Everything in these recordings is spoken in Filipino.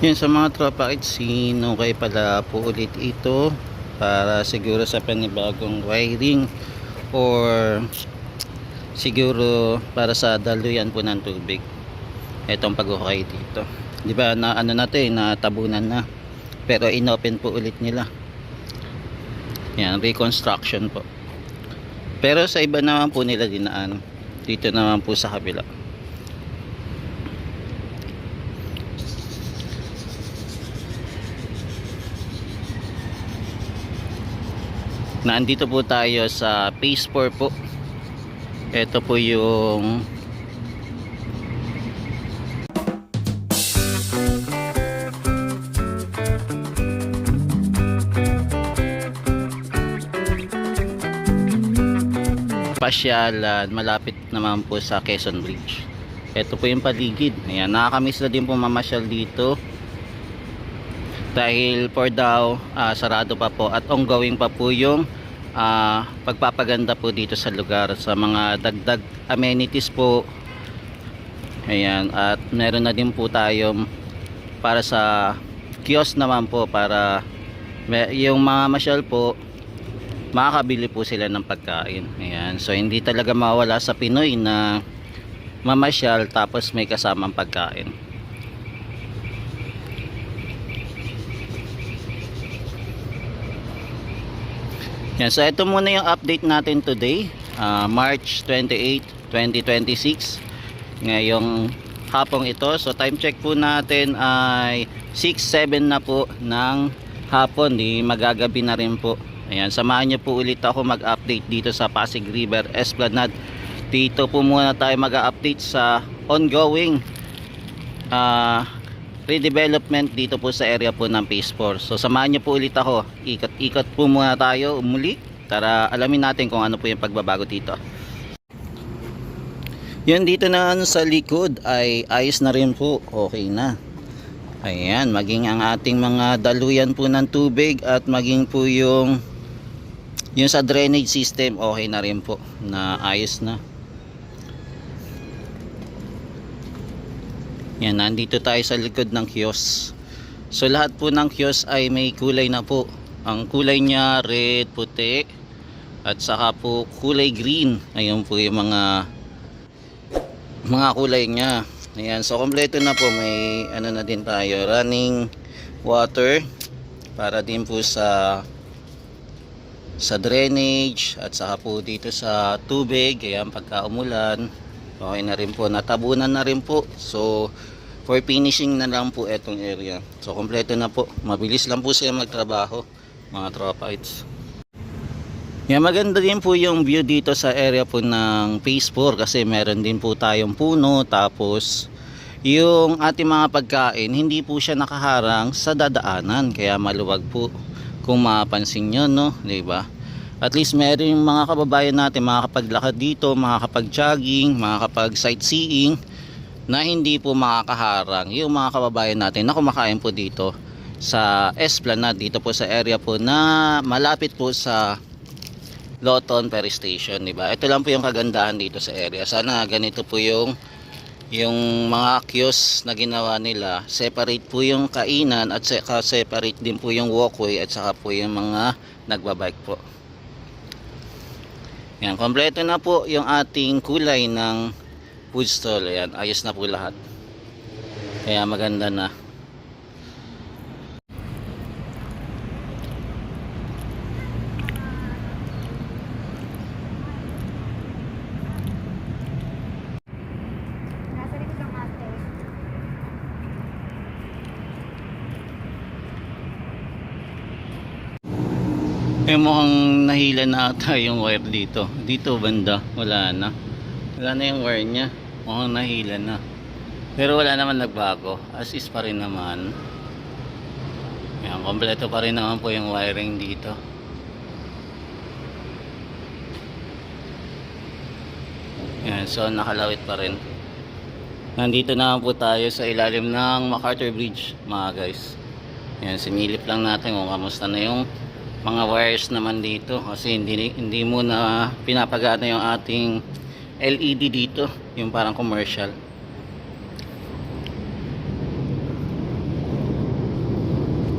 Yun sa mga tropa kids, sinukay pala po ulit ito para siguro sa panibagong wiring or siguro para sa daluyan po ng tubig itong pag-ukay dito. Di ba na ano natin, natabunan na, pero inopen po ulit nila. Yan, reconstruction po. Pero sa iba naman po nila dinaan, dito naman po sa kabila. Nandito po tayo sa phase 4 po. Ito po yung pasyalan, malapit naman po sa Quezon Bridge. Ito po yung paligid. Ayan, nakakamiss na din po mamasyal dito. Dahil for daw sarado pa po at ongoing pa po yung pagpapaganda po dito sa lugar sa mga dagdag amenities po. Ayan, at meron na din po tayo para sa kiosk naman po para yung mga masyal po makakabili po sila ng pagkain. Ayan, so hindi talaga mawala sa Pinoy na mamasyal tapos may kasamang pagkain. Yan, so ito muna yung update natin today, March 28, 2026 ngayong hapong ito. So time check po natin ay 6:07 na po ng hapon, di magagabi na rin po. Ayan, samahan nyo po ulit ako mag-update dito sa Pasig River Esplanade. Dito po muna tayo mag-update sa ongoing redevelopment dito po sa area po ng phase 4. So samahan nyo po ulit ako, ikot-ikot po muna tayo muli para alamin natin kung ano po yung pagbabago dito. Yun, dito na sa likod ay ayos na rin po, okay na. Ayan, maging ang ating mga daluyan po ng tubig at maging po yung sa drainage system, okay na rin po, na ayos na. Yan, nandito tayo sa likod ng kiosk. So lahat po ng kiosk ay may kulay na po. Ang kulay niya red, puti, at saka po kulay green. Ayun po yung mga kulay niya. Ayan, so kompleto na po. May ano na din tayo, running water para din po sa drainage at saka po dito sa tubig. Ayan, pagka umulan okay na rin po, natabunan na rin po. So for finishing na lang po etong area. So kompleto na po, mabilis lang po sila magtrabaho mga tropa kids. Yan, maganda din po yung view dito sa area po ng phase 4 kasi meron din po tayong puno, tapos yung ating mga pagkain hindi po siya nakaharang sa dadaanan, kaya maluwag po kung mapapansin nyo, no, diba? At least meron yung mga kababayan natin makakapaglakad dito, makakapag-jogging, makakapag-sightseeing na hindi po makakaharang yung mga kababayan natin na kumakain po dito sa Esplanade, dito po sa area po na malapit po sa Loton Ferry Station, diba? Ito lang po yung kagandahan dito sa area. Sana ganito po yung mga kiosk na ginawa nila. Separate po yung kainan at separate din po yung walkway at saka po yung mga nagbabike po. Yan, kompleto na po yung ating kulay ng food stall. Ayan, ayos na po lahat. Kaya maganda na. Nasa likod ng ate. Mukhang nahila na ata yung wire dito. Dito banda, wala na. Wala na yung wire nya. Mukhang nahila na. Pero wala naman nagbago. As is pa rin naman. Yan, kompleto pa rin naman po yung wiring dito. Yan, so nakalawit pa rin. Nandito na po tayo sa ilalim ng MacArthur Bridge, mga guys. Yan, sinilip lang natin kung kamusta na yung mga wires naman dito kasi hindi muna pinapagana yung ating LED dito, yung parang commercial.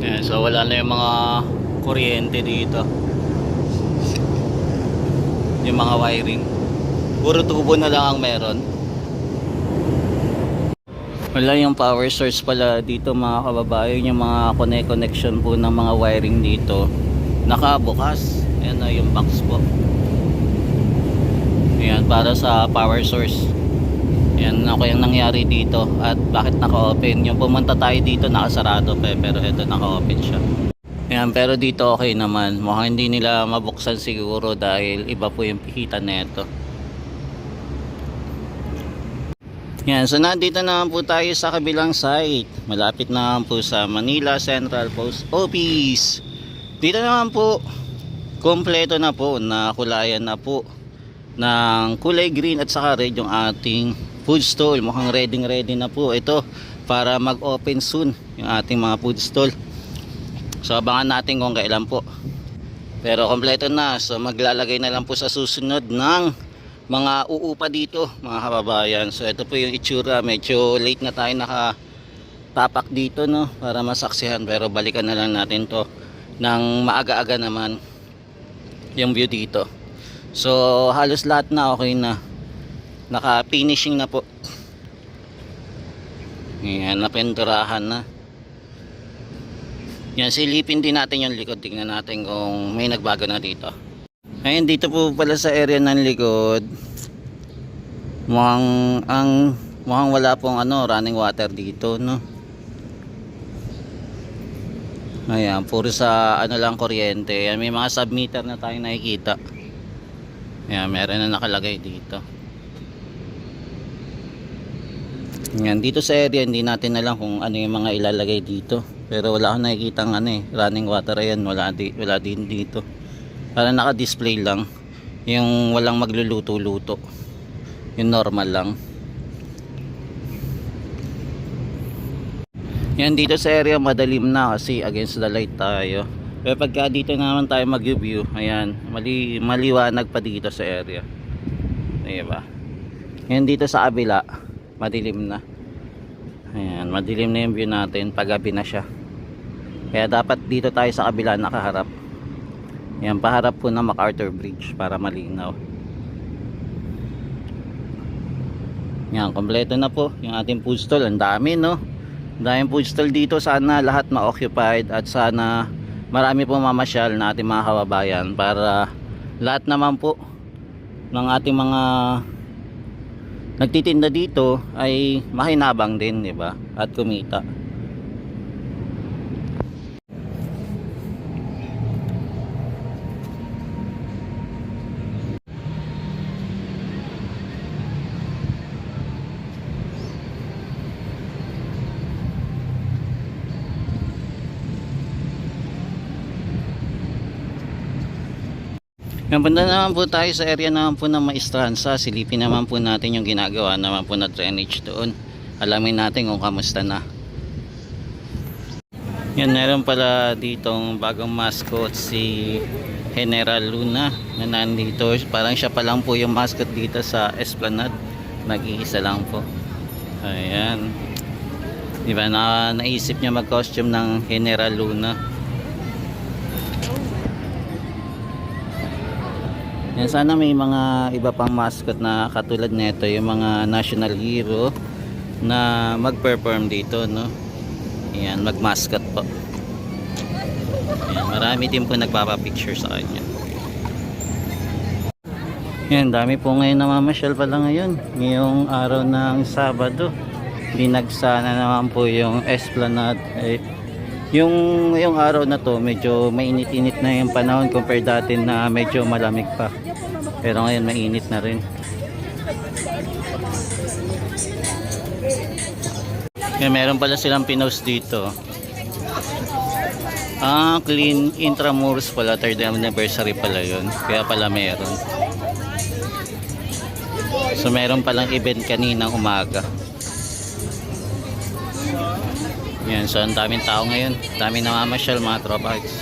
Yan, so wala na yung mga kuryente dito. Yung mga wiring. Puro tubo na lang ang meron. Wala yung power source pala dito mga kababayan. Yung mga connection po ng mga wiring dito nakabukas. Ayan na yung box po. Ayan, para sa power source. Ayan ako yung nangyari dito. At bakit naka-open? Yung pumunta tayo dito nakasarado pa, pero ito naka-open siya. Ayan, pero dito okay naman. Mukhang hindi nila mabuksan siguro dahil iba po yung pihitan na ito. Yan, so nandito naman po tayo sa kabilang site. Malapit naman po sa Manila Central Post Office. Dito naman po, kompleto na po, nakulayan na po ng kulay green at saka red yung ating food stall. Mukhang ready na po ito para mag-open soon yung ating mga food stall. So abangan natin kung kailan po. Pero kompleto na. So maglalagay na lang po sa susunod ng mga uupa dito mga kababayan. So ito po yung itsura. Medyo late na tayo nakatapak dito, no, para masaksihan. Pero balikan na lang natin to ng maaga-aga naman yung view dito. So halos lahat na okay na. Naka finishing na po. Ayan, napinturahan na. Yan, silipin din natin yung likod. Tingnan natin kung may nagbago na dito. Ayun, dito po pala sa area ng likod. Mukhang wala pong running water dito, no. Ayan, puro sa lang kuryente. Ayan, may mga submeter na tayong nakikita. Ayan, meron na nakalagay dito. Ayan, dito sa area hindi natin alam kung ano yung mga ilalagay dito. Pero wala akong nakikita running water. Ayan, wala din dito. Para naka-display lang. Yung walang magluluto-luto. Yung normal lang. Yan, dito sa area madilim na kasi against the light tayo. Pero pagka dito naman tayo mag-view, ayan, maliwanag pa dito sa area. Diba? Yan, dito sa kabila, madilim na. Ayan, madilim na yung view natin. Paggabi na siya. Kaya dapat dito tayo sa kabila nakaharap. Yan, paharap po ng MacArthur Bridge para malinaw. Yan, kompleto na po yung ating food stall. Ang dami, no? Ang daming food stall dito. Sana lahat ma-occupied at sana marami po mamasyal na ating mga kababayan para lahat naman po ng ating mga nagtitinda dito ay makinabang din, di ba? At kumita. Yan, punta naman po tayo sa area naman po ng Maestranza. Silipin naman po natin yung ginagawa naman po na drainage doon. Alamin natin kung kamusta na. Yan, meron pala ditong bagong mascot, si General Luna na nandito. Parang siya pa lang po yung mascot dito sa Esplanade. Nag-iisa lang po. Ayan. Diba, naisip niya mag-costume ng General Luna. Yan, sana may mga iba pang mascot na katulad nito, yung mga national hero na mag-perform dito, no. Yan, mag-mascot po. Yan, marami din po nagpapapicture sa kanya. Yan, dami po ngayon namamasyal pala ngayong araw ng Sabado. Binagsana naman po yung Esplanade. Yung araw na to medyo mainit-init na yung panahon compare dati na medyo malamig pa, pero ngayon mainit na rin. Meron pala silang pinost dito. Clean Intramuros pala, 3rd anniversary pala yun, kaya pala meron. So meron palang event kaninang umaga. Yan, so ang daming tao ngayon. Daming namamasyal, mga tropa kids.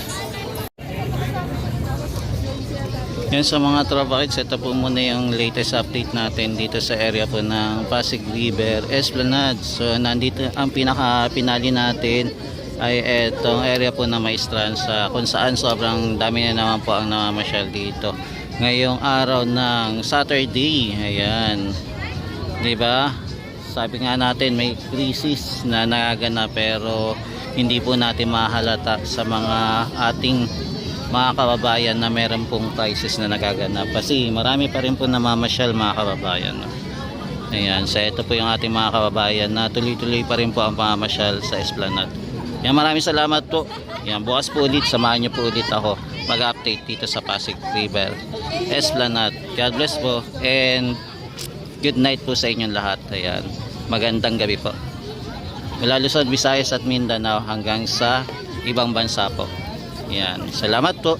Yan, sa mga tropa kids, ito po muna yung latest update natin dito sa area po ng Pasig River Esplanade. So nandito ang pinaka-pinali natin ay etong area po na Maestranza, kung saan sobrang dami na naman po ang namamasyal dito ngayong araw ng Saturday. Ayan, 'di ba? Sabi nga natin may crisis na nagaganap, pero hindi po natin mahalata sa mga ating mga kababayan na meron pong crisis na nagaganap, kasi marami pa rin po namamasyal mga kababayan. Ayan, so ito po yung ating mga kababayan na tuloy-tuloy pa rin po ang pamamasyal sa Esplanade. Yan, maraming salamat po. Yan, bukas po ulit, samahan niyo po ulit ako mag-update dito sa Pasig River Esplanade. God bless po and good night po sa inyong lahat. Ayan, magandang gabi po. Mula Luzon, Visayas at Mindanao hanggang sa ibang bansa po. Yan, salamat po.